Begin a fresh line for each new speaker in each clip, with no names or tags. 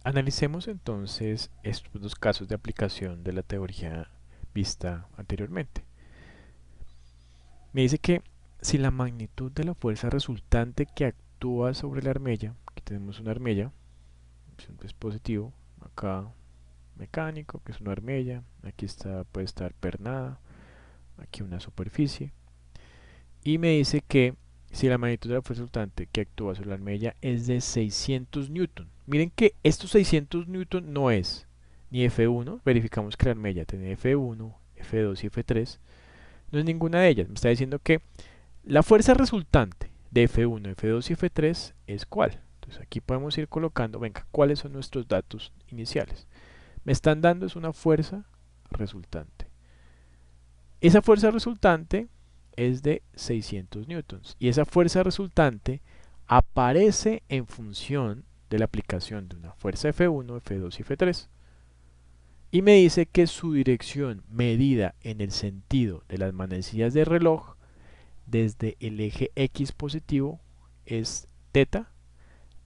Analicemos entonces estos dos casos de aplicación de la teoría vista anteriormente. Me dice que si la magnitud de la fuerza resultante que actúa sobre la armella, aquí tenemos una armella, es un dispositivo, acá mecánico, que es una armella, aquí está, puede estar pernada, aquí una superficie, y me dice que si la magnitud de la fuerza resultante que actúa sobre la armella es de 600 newton. Miren que estos 600 newton no es ni F1, verificamos que la armella tiene F1, F2 y F3, no es ninguna de ellas. Me está diciendo que la fuerza resultante de F1, F2 y F3 es cuál. Entonces aquí podemos ir colocando, venga, cuáles son nuestros datos iniciales. Me están dando es una fuerza resultante. Esa fuerza resultante es de 600 newtons y esa fuerza resultante aparece en función de la aplicación de una fuerza F1, F2 y F3 y me dice que su dirección medida en el sentido de las manecillas del reloj desde el eje X positivo es teta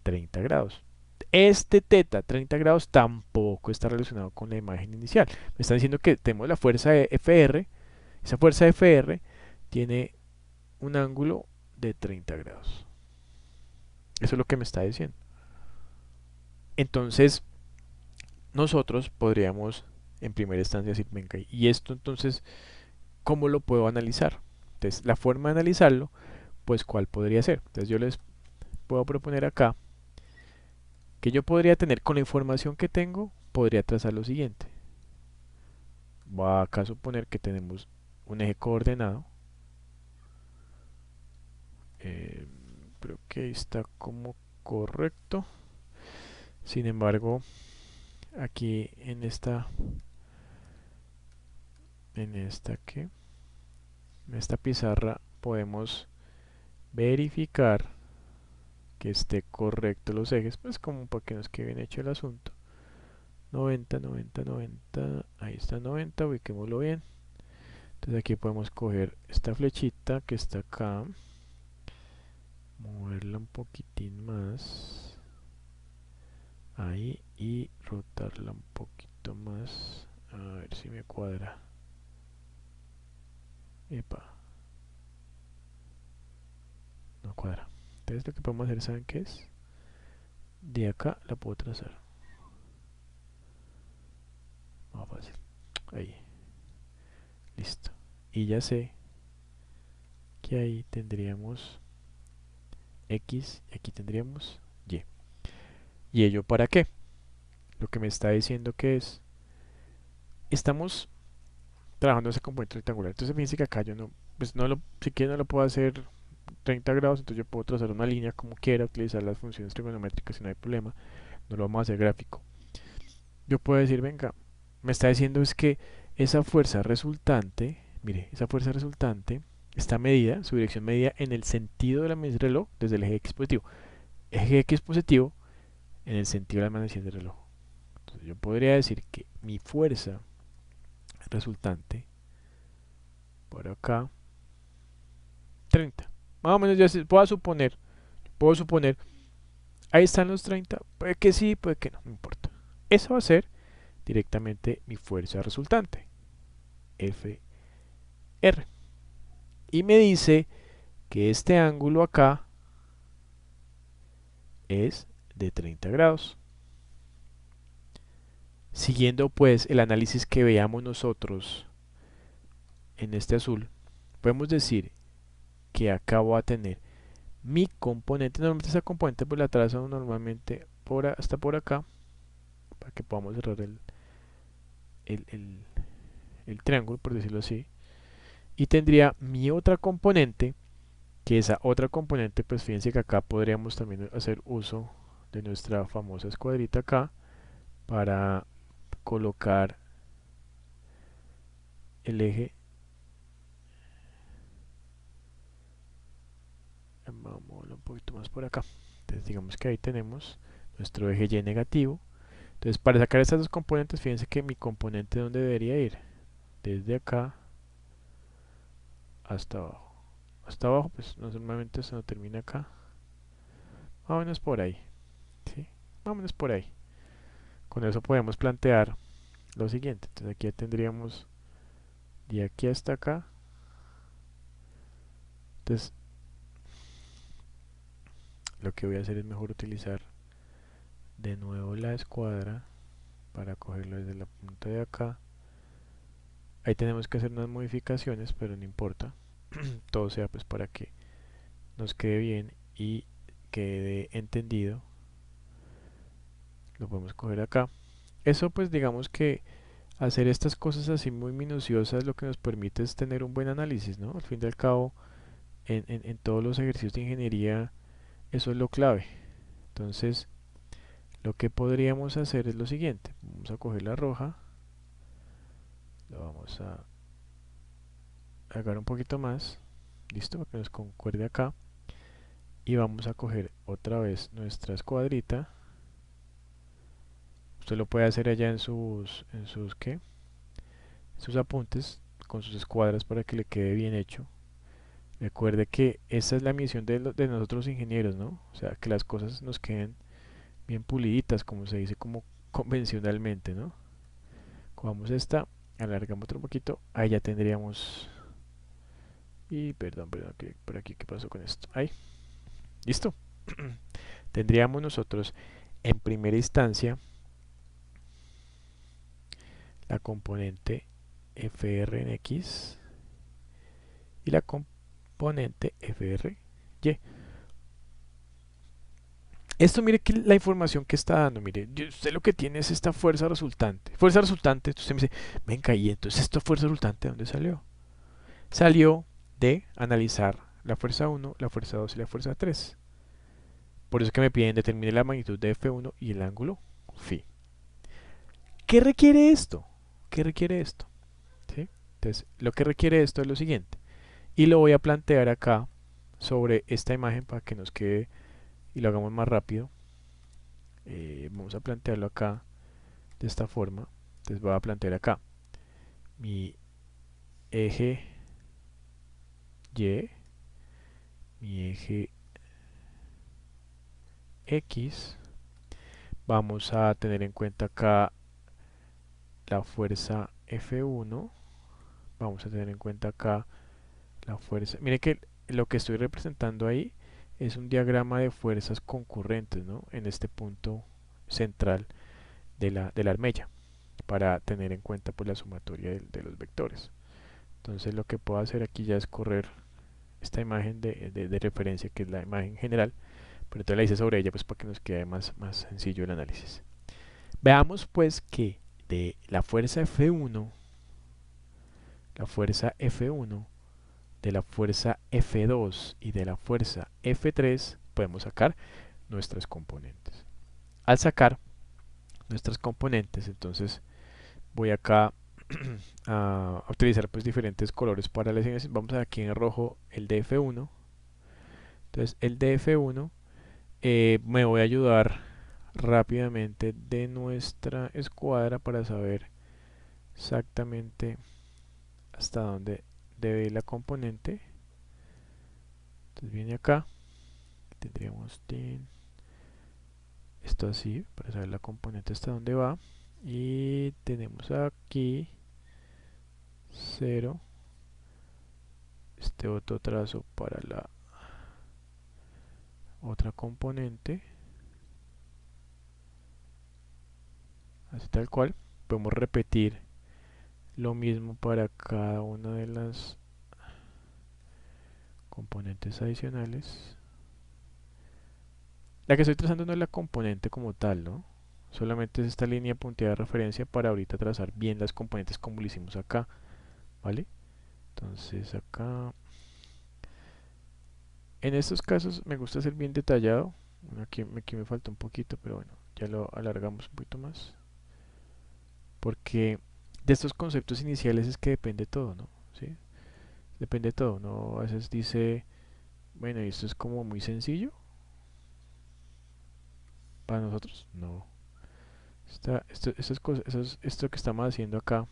30 grados. Este teta 30 grados tampoco está relacionado con la imagen inicial. Me están diciendo que tenemos la fuerza FR. Esa fuerza FR tiene un ángulo de 30 grados. Eso es lo que me está diciendo. Entonces, nosotros podríamos en primera instancia decir, venga, y esto entonces, ¿cómo lo puedo analizar? Entonces, la forma de analizarlo, pues, ¿cuál podría ser? Entonces, yo les puedo proponer acá que yo podría tener con la información que tengo, podría trazar lo siguiente. Voy a acá suponer que tenemos un eje coordenado. Eh, Creo que ahí está como correcto. Sin embargo, aquí en esta pizarra podemos verificar que esté correcto los ejes, pues como para que nos quede bien hecho el asunto. 90, 90, 90, ahí está 90, ubiquémoslo bien. Entonces aquí podemos coger esta flechita que está acá, moverla un poquitín más, ahí, y rotarla un poquito más, a ver si me cuadra. Epa, no cuadra. Entonces lo que podemos hacer, ¿saben qué es? De acá la puedo trazar. Más fácil. Ahí, listo. Y ya sé que ahí tendríamos X y aquí tendríamos Y. ¿Y ello para qué? Lo que me está diciendo que es, estamos trabajando ese componente rectangular. Entonces fíjense que acá yo no, pues no lo, si quiero no lo puedo hacer 30 grados, entonces yo puedo trazar una línea como quiera, utilizar las funciones trigonométricas si no hay problema. No lo vamos a hacer gráfico. Yo puedo decir, venga, me está diciendo es que esa fuerza resultante, mire, esa fuerza resultante está medida, su dirección medida en el sentido de la manecilla del reloj desde el eje X positivo. Eje X positivo en el sentido de la manecilla del reloj. Entonces yo podría decir que mi fuerza resultante por acá 30. Más o menos ya se, puedo suponer, ahí están los 30, puede que sí, puede que no, no importa. Eso va a ser directamente mi fuerza resultante, FR. Y me dice que este ángulo acá es de 30 grados. Siguiendo pues el análisis que veamos nosotros en este azul, podemos decir que acá voy a tener mi componente, normalmente esa componente pues la trazo normalmente hasta por acá, para que podamos cerrar el, el, el triángulo, por decirlo así. Y tendría mi otra componente, que esa otra componente, pues fíjense que acá podríamos también hacer uso de nuestra famosa escuadrita acá para colocar el eje. Vamos un poquito más por acá. Entonces digamos que ahí tenemos nuestro eje Y negativo. Entonces para sacar estas dos componentes, fíjense que mi componente ¿dónde debería ir? Desde acá hasta abajo. Hasta abajo, pues normalmente eso no termina acá. Más o menos por ahí. ¿Sí? Más o menos por ahí. Con eso podemos plantear lo siguiente. Entonces aquí ya tendríamos de aquí hasta acá. Entonces lo que voy a hacer es mejor utilizar de nuevo la escuadra para cogerlo desde la punta de acá. Ahí tenemos que hacer unas modificaciones, pero no importa. Todo sea pues para que nos quede bien y quede entendido. Lo podemos coger acá. Eso pues digamos que hacer estas cosas así muy minuciosas lo que nos permite es tener un buen análisis, ¿no? Al fin y al cabo, en todos los ejercicios de ingeniería, eso es lo clave. Entonces, lo que podríamos hacer es lo siguiente. Vamos a coger la roja, lo vamos a agarrar un poquito más, listo, para que nos concuerde acá. Y vamos a coger otra vez nuestra escuadrita. Usted lo puede hacer allá ¿qué? En sus apuntes, con sus escuadras para que le quede bien hecho. Recuerde que esa es la misión de nosotros ingenieros, ¿no? O sea, que las cosas nos queden bien puliditas, como se dice como convencionalmente, ¿no? Cogamos esta, alargamos otro poquito, ahí ya tendríamos... Y perdón, que por aquí, ¿qué pasó con esto? Ahí, listo. Tendríamos nosotros en primera instancia la componente FR en X y la componente FR Y. Esto mire que la información que está dando, mire, usted lo que tiene es esta fuerza resultante. Fuerza resultante, usted me dice, venga, y entonces esta fuerza resultante, ¿de dónde salió? Salió de analizar la fuerza 1, la fuerza 2 y la fuerza 3. Por eso que me piden determine la magnitud de F1 y el ángulo Φ. ¿Qué requiere esto? ¿Qué requiere esto? ¿Sí? Entonces, lo que requiere esto es lo siguiente. Y lo voy a plantear acá sobre esta imagen para que nos quede y lo hagamos más rápido. Vamos a plantearlo acá de esta forma. Entonces voy a plantear acá mi eje Y, mi eje X. Vamos a tener en cuenta acá la fuerza F1. Vamos a tener en cuenta acá la fuerza. Mire que lo que estoy representando ahí es un diagrama de fuerzas concurrentes, ¿no? En este punto central de la armella, para tener en cuenta pues la sumatoria de los vectores. Entonces lo que puedo hacer aquí ya es correr esta imagen de referencia, que es la imagen general, pero entonces la hice sobre ella pues para que nos quede más sencillo el análisis. Veamos pues que de la fuerza F1, de la fuerza F2 y de la fuerza F3 podemos sacar nuestras componentes. Al sacar nuestras componentes, entonces voy acá a utilizar pues diferentes colores para la asignación. Vamos a ver aquí en rojo el de F1. Entonces el de F1 me voy a ayudar rápidamente de nuestra escuadra para saber exactamente hasta dónde debe ir la componente. Entonces viene acá, tendríamos esto así para saber la componente hasta dónde va, y tenemos aquí 0, este otro trazo para la otra componente, así tal cual. Podemos repetir lo mismo para cada una de las componentes adicionales. La que estoy trazando no es la componente como tal, ¿no? Solamente es esta línea punteada de referencia para ahorita trazar bien las componentes como lo hicimos acá, ¿vale? Entonces acá, en estos casos me gusta ser bien detallado. Aquí me falta un poquito, pero bueno, ya lo alargamos un poquito más. Porque de estos conceptos iniciales es que depende todo, ¿no? ¿Sí? Depende todo, ¿no? A veces dice, bueno, y esto es como muy sencillo para nosotros. No. Esto que estamos haciendo acá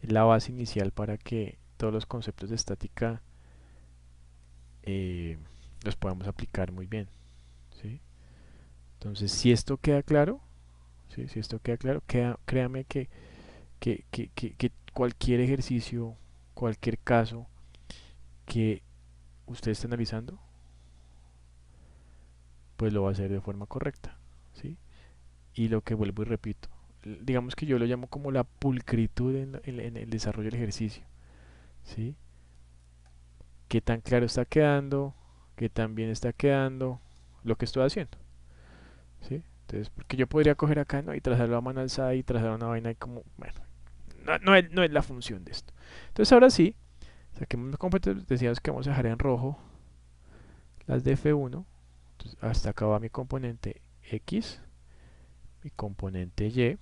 es la base inicial para que todos los conceptos de estática eh, los podamos aplicar muy bien, ¿sí? Entonces, si esto queda claro, ¿sí? Si esto queda claro, créame que cualquier ejercicio, cualquier caso que usted esté analizando, pues lo va a hacer de forma correcta, ¿sí? Y lo que vuelvo y repito, digamos que yo lo llamo como la pulcritud en el desarrollo del ejercicio, ¿sí? Qué tan claro está quedando, qué tan bien está quedando lo que estoy haciendo, ¿sí? Entonces, porque yo podría coger acá, ¿no? Y trazarlo a mano alzada y trazar una vaina y como, bueno, no es la función de esto. Entonces ahora sí, saquemos los componentes, decíamos que vamos a dejar en rojo las de F1. Entonces, hasta acá va mi componente X, mi componente Y.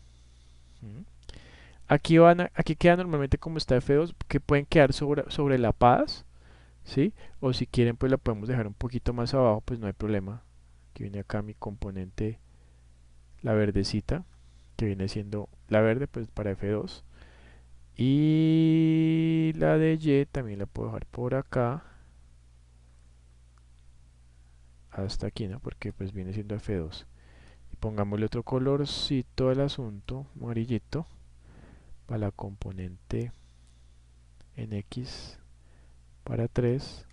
Aquí queda normalmente como está F2, que pueden quedar sobrelapadas, ¿sí? O si quieren, pues la podemos dejar un poquito más abajo, pues no hay problema. Aquí viene acá mi componente, la verdecita, que viene siendo la verde, pues para F2. Y la de Y también la puedo dejar por acá, hasta aquí, ¿no? Porque pues viene siendo F2. Y pongámosle otro colorcito al asunto, amarillito, para la componente en X para 3.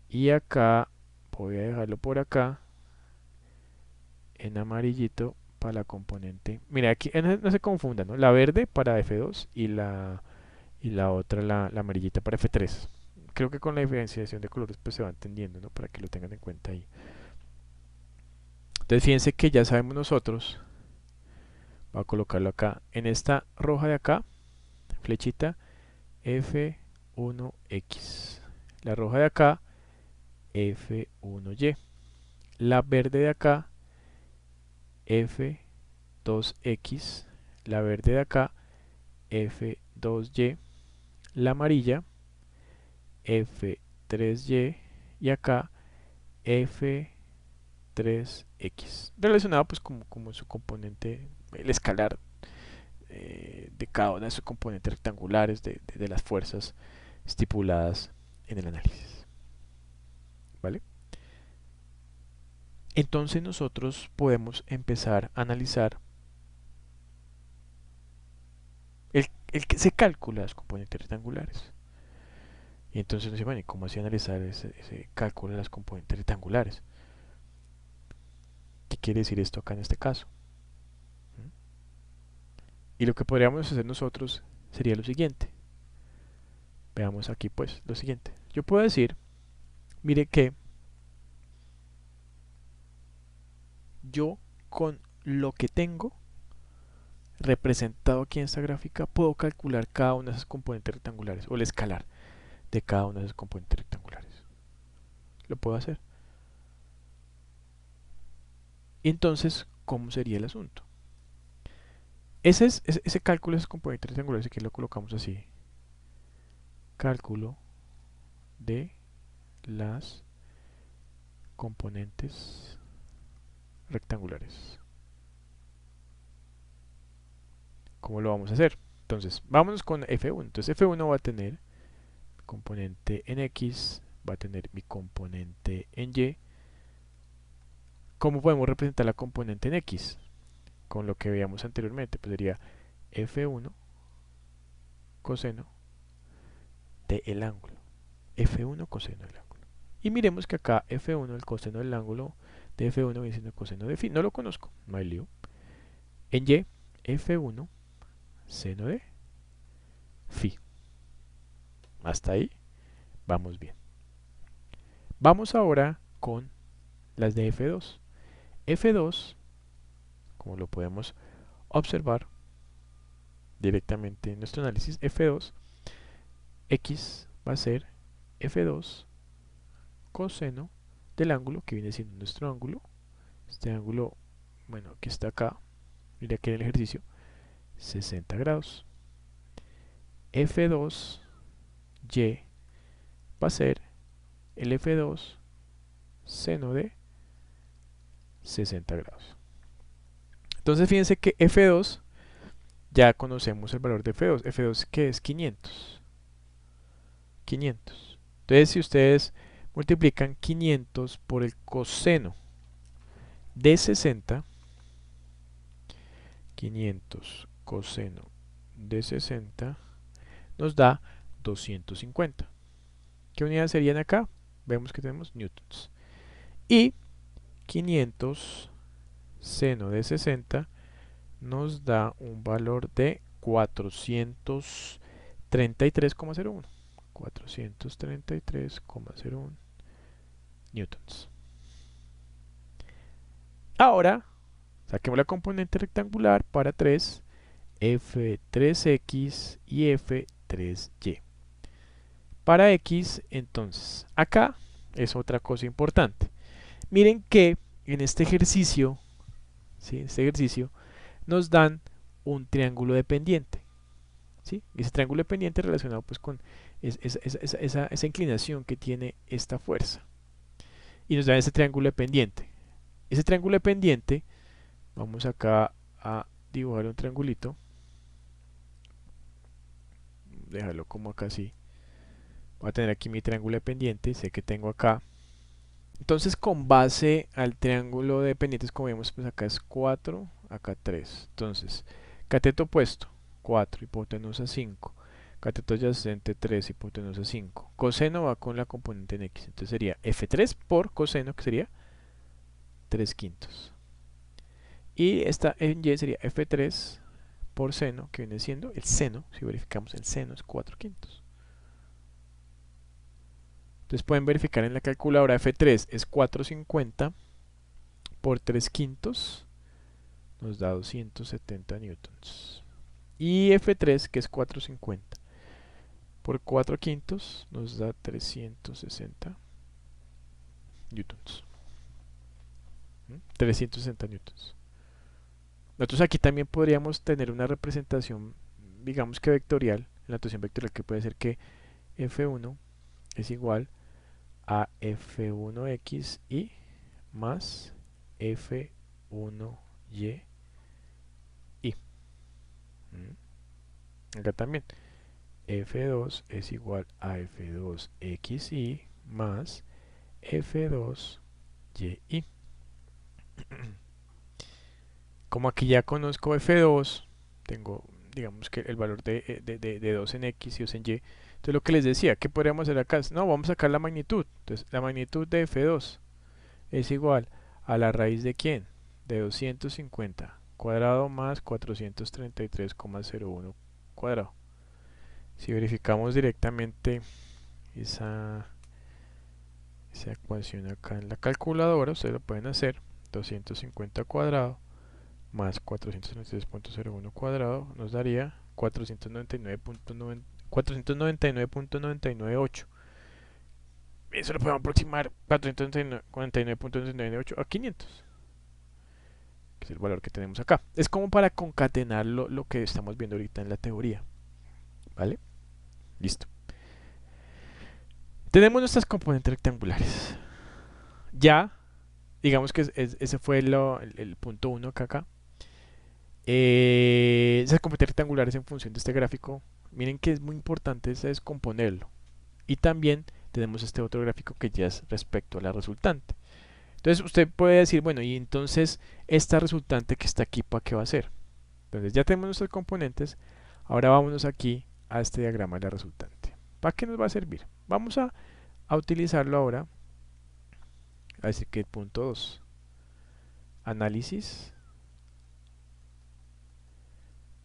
Y acá voy a dejarlo por acá en amarillito para la componente. Mira, aquí no se confundan, ¿no? La verde para F2 y la otra, la amarillita para F3. Creo que con la diferenciación de colores pues se va entendiendo, ¿no? Para que lo tengan en cuenta ahí. Entonces fíjense que ya sabemos nosotros, voy a colocarlo acá, en esta roja de acá, flechita F1X. La roja de acá, F1Y. La verde de acá, F2X. La verde de acá, F2Y. La amarilla, F3Y. Y acá, F3X. Relacionado pues como su componente, el escalar de cada una de sus componentes rectangulares de las fuerzas estipuladas en el análisis. ¿Vale? Entonces nosotros podemos empezar a analizar el que se calcula las componentes rectangulares. Y entonces nos dice, bueno, ¿y cómo así analizar ese cálculo de las componentes rectangulares? ¿Qué quiere decir esto acá en este caso? Y lo que podríamos hacer nosotros sería lo siguiente. Veamos aquí pues lo siguiente. Yo puedo decir, mire que yo con lo que tengo representado aquí en esta gráfica puedo calcular cada una de esas componentes rectangulares o el escalar de cada una de esas componentes rectangulares. Lo puedo hacer. Y entonces, ¿cómo sería el asunto? Ese cálculo de esas componentes rectangulares, aquí lo colocamos así. Cálculo de las componentes rectangulares. ¿Cómo lo vamos a hacer? Entonces, vámonos con F1. Entonces, F1 va a tener componente en X, va a tener mi componente en Y. ¿Cómo podemos representar la componente en X? Con lo que veíamos anteriormente, pues sería F1 coseno del ángulo. F1 coseno del ángulo. Y miremos que acá F1, el coseno del ángulo de F1 viene siendo el coseno de phi. No lo conozco, no hay lío. En Y, F1 seno de phi. Hasta ahí vamos bien. Vamos ahora con las de F2. F2, como lo podemos observar directamente en nuestro análisis, F2, X va a ser F2 coseno del ángulo que viene siendo nuestro ángulo. Este ángulo, bueno, que está acá, mira aquí en el ejercicio, 60 grados. F2 Y va a ser el F2 seno de 60 grados. Entonces fíjense que F2, ya conocemos el valor de F2. F2 que es 500. 500. Entonces si ustedes multiplican 500 por el coseno de 60, 500 coseno de 60 nos da 250. ¿Qué unidades serían acá? Vemos que tenemos newtons. Y 500 seno de 60 nos da un valor de 433,01. 433,01 newtons. Ahora, saquemos la componente rectangular para 3, F3X y F3Y. Para X, entonces, acá es otra cosa importante. Miren que en este ejercicio, ¿sí? Este ejercicio nos dan un triángulo dependiente. ¿Sí? Ese triángulo dependiente relacionado pues con esa inclinación que tiene esta fuerza. Y nos da ese triángulo dependiente. Ese triángulo dependiente, vamos acá a dibujar un triangulito. Déjalo como acá así. Voy a tener aquí mi triángulo dependiente, sé que tengo acá. Entonces con base al triángulo de pendientes, como vemos, pues acá es 4, acá 3. Entonces, cateto opuesto, 4, hipotenusa 5. Cateto adyacente 3, hipotenusa 5. Coseno va con la componente en X. Entonces sería F3 por coseno, que sería 3 quintos. Y esta en Y sería F3 por seno, que viene siendo el seno. Si verificamos el seno es 4 quintos. Entonces pueden verificar en la calculadora F3 es 450 por 3 quintos. Nos da 270 newtons. Y F3, que es 450 por 4 quintos, nos da 360 newtons. 360 newtons. Nosotros aquí también podríamos tener una representación, digamos que vectorial, en la notación vectorial, que puede ser que F1 es igual a F1xy más F1y. Acá también F2 es igual a F2xy más F2y. Como aquí ya conozco F2, tengo, digamos que el valor de 2 en X y 2 en Y. Entonces lo que les decía, ¿qué podríamos hacer acá? No, vamos a sacar la magnitud. Entonces la magnitud de F2 es igual a la raíz de ¿quién? De 250 cuadrado más 433,01 cuadrado. Si verificamos directamente esa ecuación acá en la calculadora, ustedes lo pueden hacer. 250 cuadrado más 433,01 cuadrado nos daría 499,998. Eso lo podemos aproximar 499,998 a 500, que es el valor que tenemos acá. Es como para concatenar lo que estamos viendo ahorita en la teoría. ¿Vale? Listo. Tenemos nuestras componentes rectangulares. Ya, digamos que ese fue el punto 1 acá. Esas componentes rectangulares en función de este gráfico, miren que es muy importante descomponerlo. Y también tenemos este otro gráfico que ya es respecto a la resultante. Entonces usted puede decir, bueno, y entonces esta resultante que está aquí, ¿para qué va a ser? Entonces ya tenemos nuestros componentes. Ahora vámonos aquí a este diagrama de la resultante. ¿Para qué nos va a servir? Vamos a utilizarlo ahora. Así que el punto 2. Análisis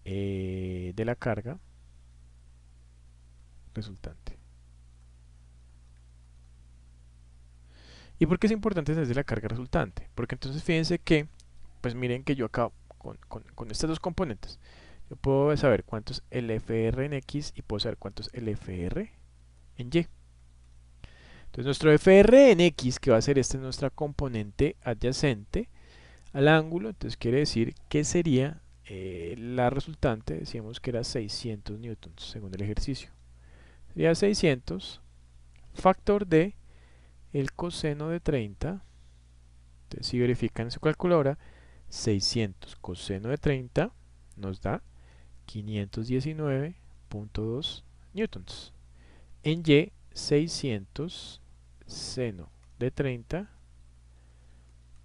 de la carga resultante. ¿Y por qué es importante desde la carga resultante? Porque entonces fíjense que, pues miren que yo acá con estas dos componentes, yo puedo saber cuánto es LFR en X y puedo saber cuánto es LFR en Y. Entonces nuestro FR en X, que va a ser esta es nuestra componente adyacente al ángulo, entonces quiere decir que sería la resultante, decíamos que era 600 newtons según el ejercicio. Sería 600 factor de el coseno de 30. Entonces si verifican en su calculadora, 600 coseno de 30 nos da 519,2 newtons. En Y, 600 seno de 30,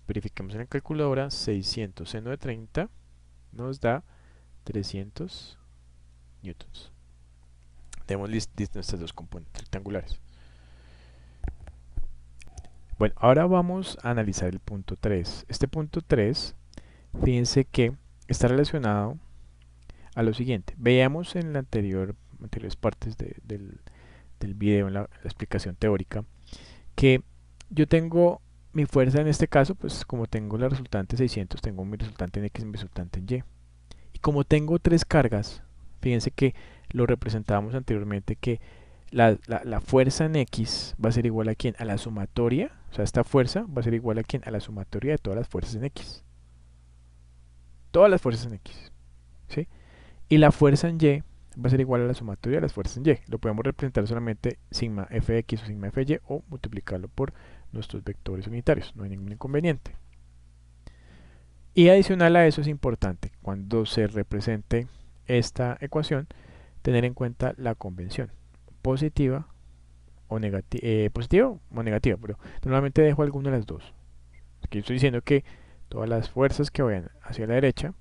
verificamos en la calculadora, 600 seno de 30 nos da 300 newtons. Tenemos listas nuestras dos componentes rectangulares. Bueno, ahora vamos a analizar el punto 3. Este punto 3, fíjense que está relacionado a lo siguiente. Veíamos en la anteriores partes del video, en la explicación teórica, que yo tengo mi fuerza en este caso, pues como tengo la resultante 600, tengo mi resultante en X y mi resultante en Y. Y como tengo tres cargas, fíjense que lo representábamos anteriormente, que la fuerza en X va a ser igual a quién? A la sumatoria, o sea, esta fuerza va a ser igual a quién? A la sumatoria de todas las fuerzas en X. Todas las fuerzas en X, ¿sí? Y la fuerza en Y va a ser igual a la sumatoria de las fuerzas en Y. Lo podemos representar solamente sigma fx o sigma fy o multiplicarlo por nuestros vectores unitarios, no hay ningún inconveniente. Y adicional a eso es importante, cuando se represente esta ecuación, tener en cuenta la convención positiva o negativa, pero normalmente dejo alguna de las dos. Aquí estoy diciendo que todas las fuerzas que vayan hacia la derecha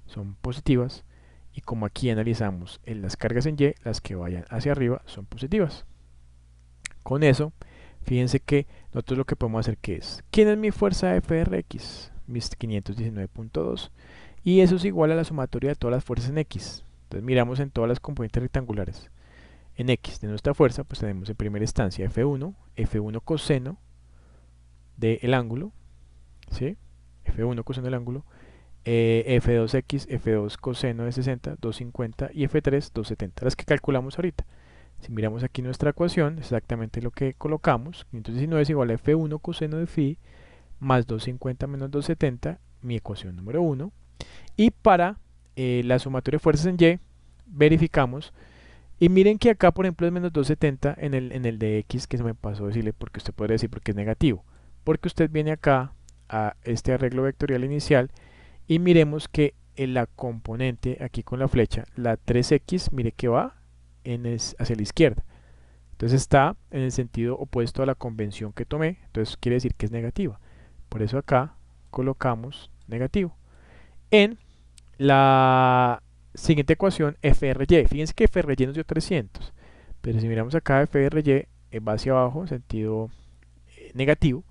son positivas, y como aquí analizamos en las cargas en Y, las que vayan hacia arriba son positivas. Con eso, fíjense que nosotros lo que podemos hacer que es, ¿quién es mi fuerza FRX? Mis 519.2, y eso es igual a la sumatoria de todas las fuerzas en X. Entonces miramos en todas las componentes rectangulares. En X de nuestra fuerza, pues tenemos en primera instancia F1 coseno del ángulo, ¿sí? F1 coseno del ángulo, F2X, F2 coseno de 60, 250 y F3, 270, las que calculamos ahorita. Si miramos aquí nuestra ecuación, exactamente lo que colocamos, 519 es igual a F1 coseno de phi más 250 menos 270, mi ecuación número 1. Y para la sumatoria de fuerzas en Y, verificamos. Y miren que acá, por ejemplo, es menos 270 en el de X, que se me pasó decirle, porque usted podría decir porque es negativo. Porque usted viene acá a este arreglo vectorial inicial y miremos que en la componente, aquí con la flecha, la 3X, mire que va hacia la izquierda. Entonces está en el sentido opuesto a la convención que tomé, entonces quiere decir que es negativa. Por eso acá colocamos negativo. En la siguiente ecuación, FRY, fíjense que FRY nos dio 300, pero si miramos acá FRY va hacia abajo en sentido negativo.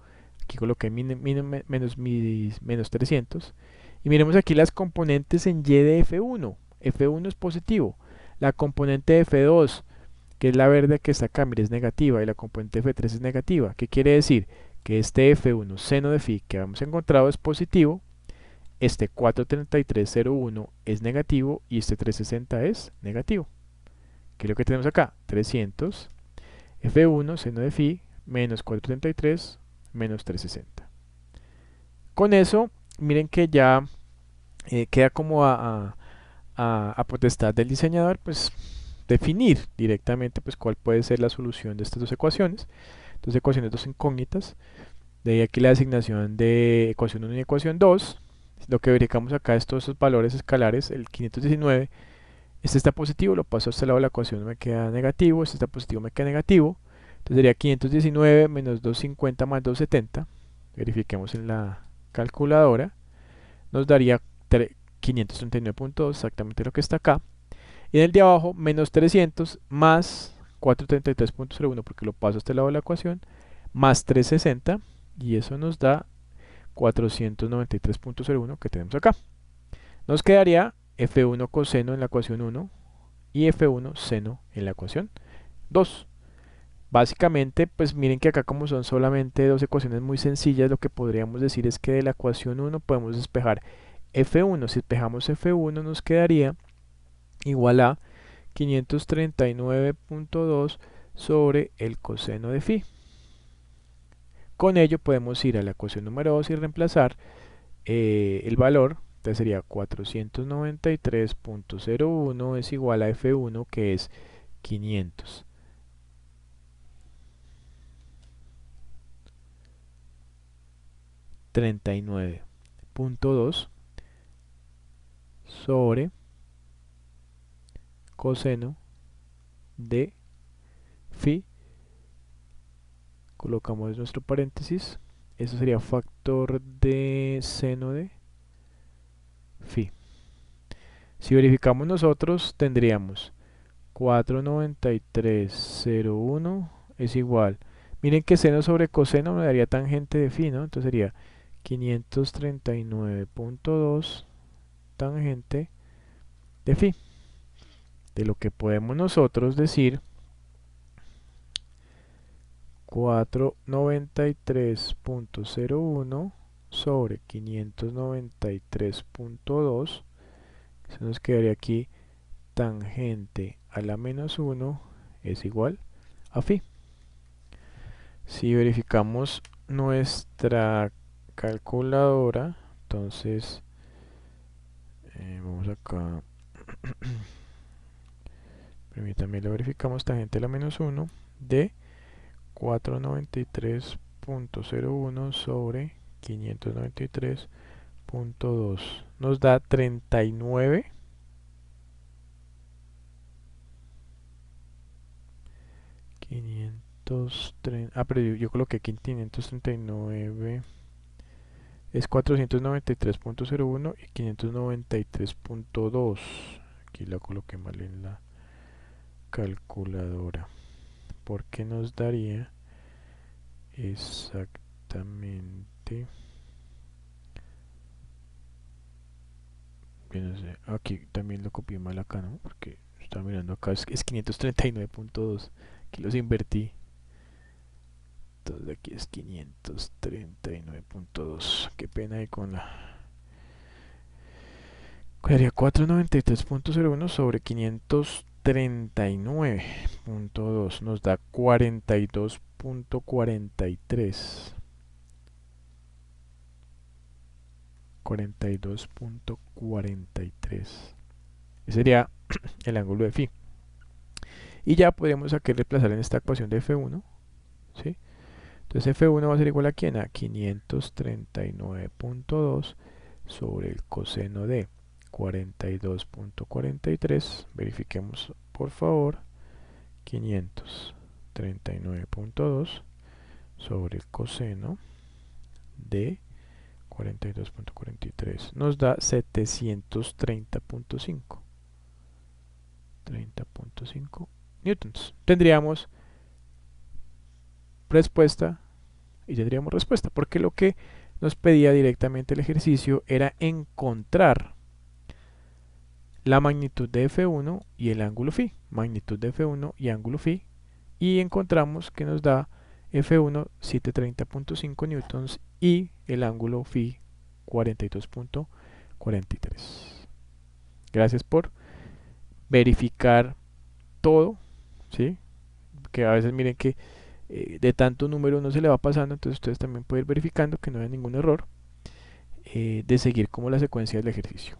Aquí coloqué menos 300. Y miremos aquí las componentes en Y de F1. F1 es positivo. La componente de F2, que es la verde que está acá, mire, es negativa. Y la componente de F3 es negativa. ¿Qué quiere decir? Que este F1 seno de phi que habíamos encontrado es positivo. Este 433.01 es negativo. Y este 360 es negativo. ¿Qué es lo que tenemos acá? 300 F1 seno de phi menos 433 menos 360. Con eso, miren que ya queda como a potestad del diseñador, pues definir directamente pues cuál puede ser la solución de estas dos ecuaciones. Dos ecuaciones, dos incógnitas. De ahí aquí la designación de ecuación 1 y ecuación 2. Lo que verificamos acá es todos esos valores escalares. El 519, este está positivo, lo paso a este lado de la ecuación, me queda negativo. Este está positivo, me queda negativo. Entonces sería 519 menos 250 más 270. Verifiquemos en la calculadora. Nos daría 539.2, exactamente lo que está acá. Y en el de abajo, menos 300 más 433.01, porque lo paso a este lado de la ecuación, más 360, y eso nos da 493.01 que tenemos acá. Nos quedaría F1 coseno en la ecuación 1 y F1 seno en la ecuación 2. Básicamente, pues miren que acá como son solamente dos ecuaciones muy sencillas, lo que podríamos decir es que de la ecuación 1 podemos despejar F1. Si despejamos F1 nos quedaría igual a 539.2 sobre el coseno de phi. Con ello podemos ir a la ecuación número 2 y reemplazar el valor. Entonces sería 493.01 es igual a F1, que es 539.2 sobre coseno de phi. Colocamos nuestro paréntesis. Eso sería factor de seno de phi. Si verificamos nosotros, tendríamos 493,01 es igual. Miren que seno sobre coseno me daría tangente de phi, ¿no? Entonces sería 539,2 tangente de phi. De lo que podemos nosotros decir 493,01 sobre 593,2. Eso nos quedaría aquí tangente a la menos 1 es igual a phi. Si verificamos nuestra calculadora, entonces vamos acá, permítanme, lo verificamos, tangente a la menos 1 de 493,01 sobre 593,2 nos da 39. Pero yo coloqué aquí 539 es 493,01 y 593,2. Aquí la coloqué mal en la calculadora, porque nos daría exactamente, yo no sé, aquí también lo copié mal acá, ¿no? Porque estaba mirando acá, es 539,2, aquí los invertí. Entonces aquí es 539,2. Qué pena ahí con la... Quedaría 493,01 sobre 539,2. Nos da 42,43. 42,43. Ese sería el ángulo de phi. Y ya podemos aquí reemplazar en esta ecuación de F1, ¿sí? Entonces F1 va a ser igual a ¿quién? A 539,2 sobre el coseno de 42,43. Verifiquemos por favor. 539,2 sobre el coseno de 42,43 nos da 730,5. 30,5 newtons. Tendríamos respuesta y tendríamos respuesta, porque lo que nos pedía directamente el ejercicio era encontrar la magnitud de F1 y el ángulo phi, magnitud de F1 y ángulo phi, y encontramos que nos da F1 730,5 newtons y el ángulo phi 42,43. Gracias por verificar todo, ¿sí? Que a veces miren que de tanto número no se le va pasando, entonces ustedes también pueden ir verificando que no haya ningún error de seguir como la secuencia del ejercicio.